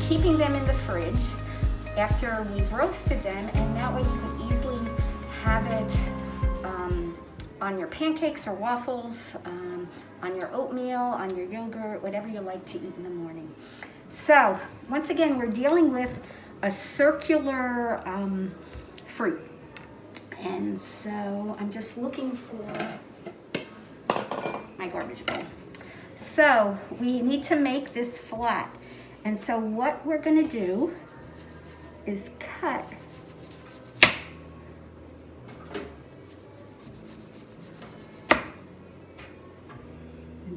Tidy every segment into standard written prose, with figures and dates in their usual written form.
keeping them in the fridge after we've roasted them, and that way you can easily have it on your pancakes or waffles, on your oatmeal, on your yogurt, whatever you like to eat in the morning. So once again, we're dealing with a circular fruit. And so I'm just looking for my garbage bowl. So we need to make this flat. And so what we're gonna do is cut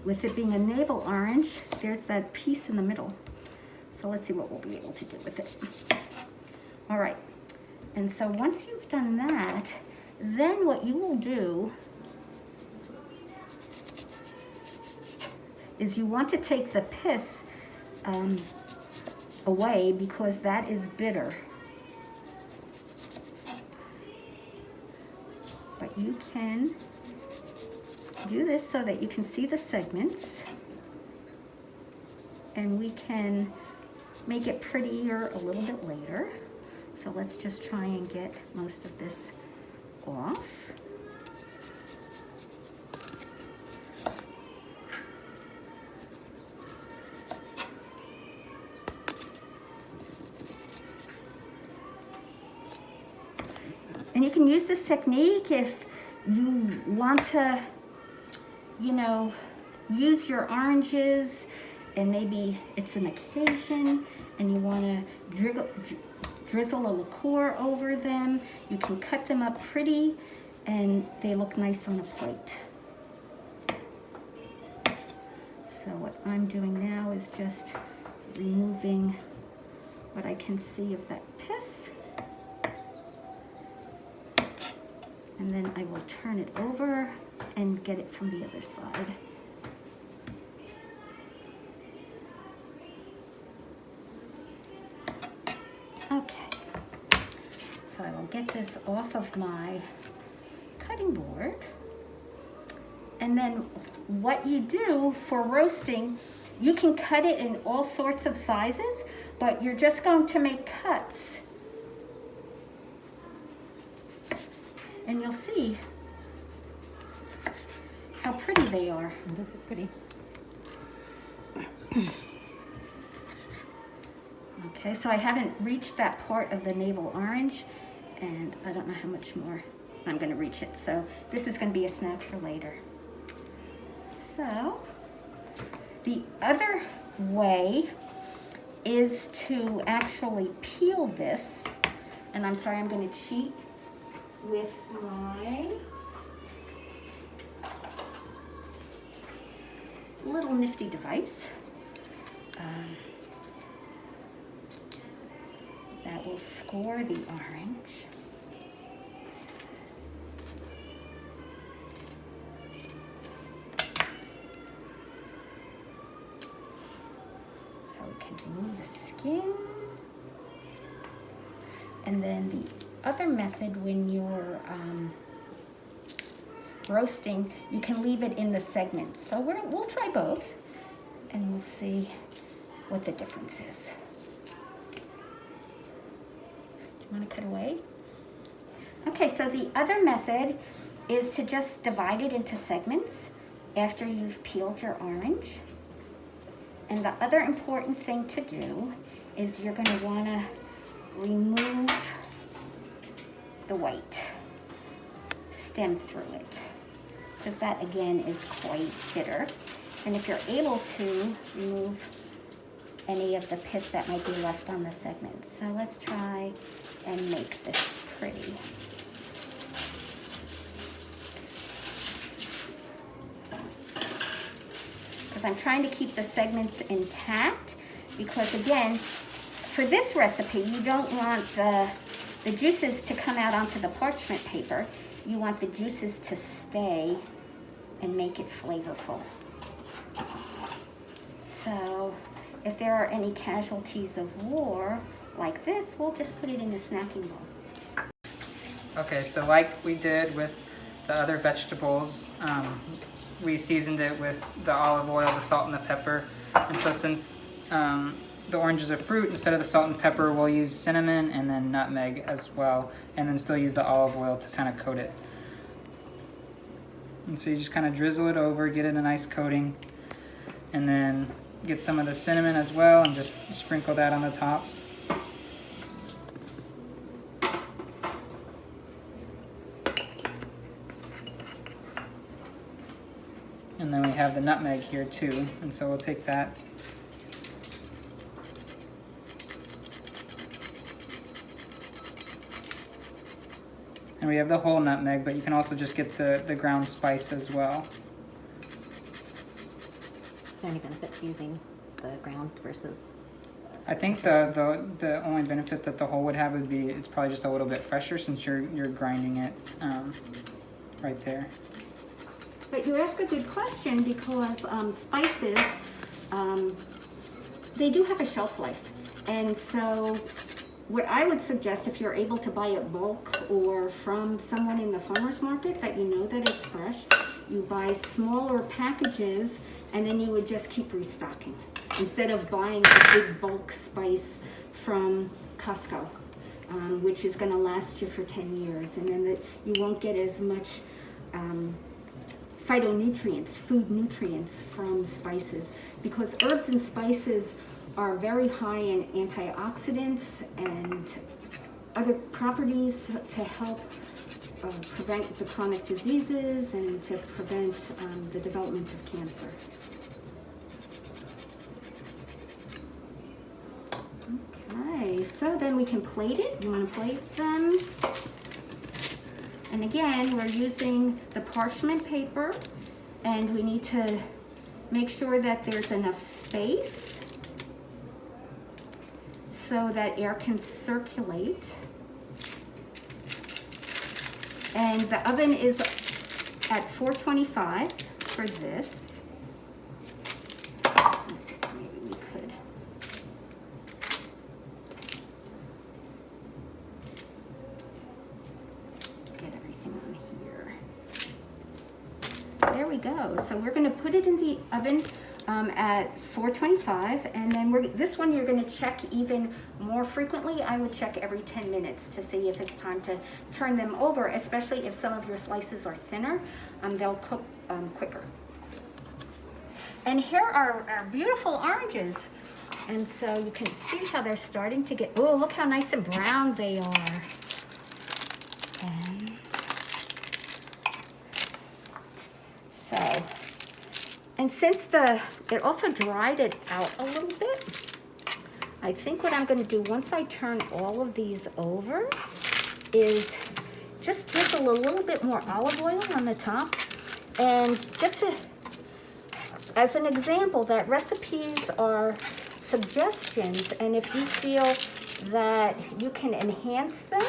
with it being a navel orange, there's that piece in the middle. So let's see what we'll be able to do with it. All right, and so once you've done that, then what you will do is you want to take the pith away because that is bitter. But you can do this so that you can see the segments, and we can make it prettier a little bit later. So let's just try and get most of this off. And you can use this technique if you want to, you know, use your oranges and maybe it's an occasion and you want to drizzle a liqueur over them. You can cut them up pretty and they look nice on a plate. So what I'm doing now is just removing what I can see of that pith. And then I will turn it over and get it from the other side. Okay, so I will get this off of my cutting board. And then what you do for roasting, you can cut it in all sorts of sizes, but you're just going to make cuts. And you'll see how pretty they are. This is pretty. Okay, so I haven't reached that part of the navel orange, and I don't know how much more I'm going to reach it. So this is going to be a snack for later. So the other way is to actually peel this, and I'm sorry, I'm going to cheat with my little nifty device that will score the orange. So we can remove the skin. And then the other method, when you're roasting, you can leave it in the segments. So we'll try both and we'll see what the difference is. Do you want to cut away? Okay, so the other method is to just divide it into segments after you've peeled your orange. And the other important thing to do is you're going to want to remove the white, stem through it, because that again is quite bitter. And if you're able to, remove any of the pith that might be left on the segments. So let's try and make this pretty. Because I'm trying to keep the segments intact, because again, for this recipe, you don't want the juices to come out onto the parchment paper. You want the juices to stay and make it flavorful. So if there are any casualties of war like this, we'll just put it in a snacking bowl. Okay, so like we did with the other vegetables, we seasoned it with the olive oil, the salt, and the pepper. And so since the orange is a fruit, instead of the salt and pepper, we'll use cinnamon and then nutmeg as well, and then still use the olive oil to kind of coat it. And so you just kind of drizzle it over, get it a nice coating, and then get some of the cinnamon as well and just sprinkle that on the top. And then we have the nutmeg here too, and so we'll take that. And we have the whole nutmeg, but you can also just get the ground spice as well. Is there any benefit to using the ground versus? I think the only benefit that the whole would have would be it's probably just a little bit fresher since you're grinding it right there. But you ask a good question because spices, they do have a shelf life. And so what I would suggest, if you're able to buy it bulk or from someone in the farmer's market that you know that it's fresh, you buy smaller packages and then you would just keep restocking instead of buying a big bulk spice from Costco, which is going to last you for 10 years. And then you won't get as much phytonutrients, food nutrients from spices, because herbs and spices are very high in antioxidants and other properties to help prevent the chronic diseases and to prevent the development of cancer. Okay, so then we can plate it. You want to plate them. And again, we're using the parchment paper, and we need to make sure that there's enough space so that air can circulate. And the oven is at 425 for this. Let's see, maybe we could. Get everything on here. There we go. So we're going to put it in the oven at 425, and then this one you're going to check even more frequently. I would check every 10 minutes to see if it's time to turn them over, especially if some of your slices are thinner. They'll cook quicker. And here are our beautiful oranges. And so you can see how they're starting to get, oh, look how nice and brown they are. And so, and since it also dried it out a little bit, I think what I'm going to do once I turn all of these over is just drizzle a little bit more olive oil on the top. And just as an example, that recipes are suggestions, and if you feel that you can enhance them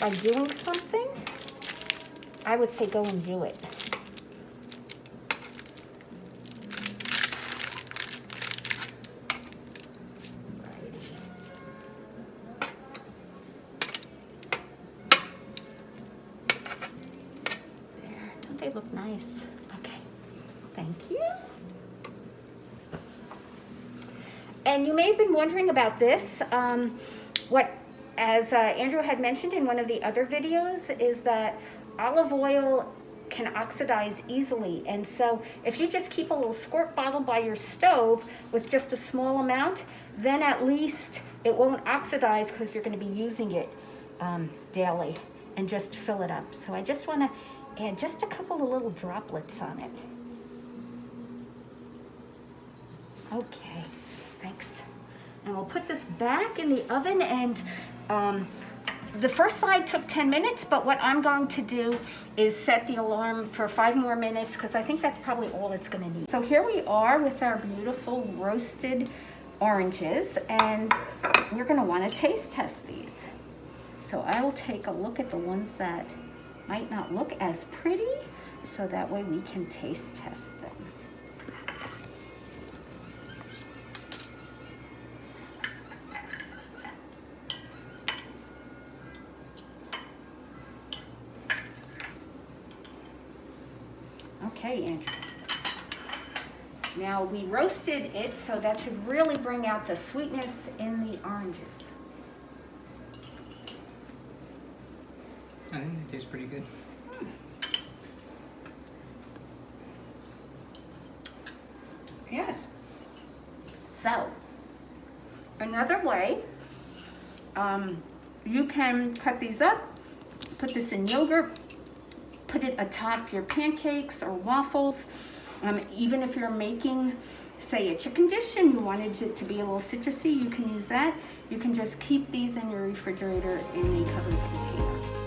by doing something, I would say go and do it. They look nice. Okay, thank you. And you may have been wondering about this. As Andrew had mentioned in one of the other videos, is that olive oil can oxidize easily. And so if you just keep a little squirt bottle by your stove with just a small amount, then at least it won't oxidize because you're going to be using it daily, and just fill it up. So I just want to add just a couple of little droplets on it. Okay, thanks. And we'll put this back in the oven, and the first side took 10 minutes, but what I'm going to do is set the alarm for 5 more minutes because I think that's probably all it's going to need. So here we are with our beautiful roasted oranges, and we're going to want to taste test these. So I will take a look at the ones that might not look as pretty, so that way we can taste test them. Okay, Andrew. Now we roasted it, so that should really bring out the sweetness in the oranges. I think it tastes pretty good. Yes. So, another way, you can cut these up, put this in yogurt, put it atop your pancakes or waffles. Even if you're making, say, a chicken dish and you wanted it to be a little citrusy, you can use that. You can just keep these in your refrigerator in a covered container.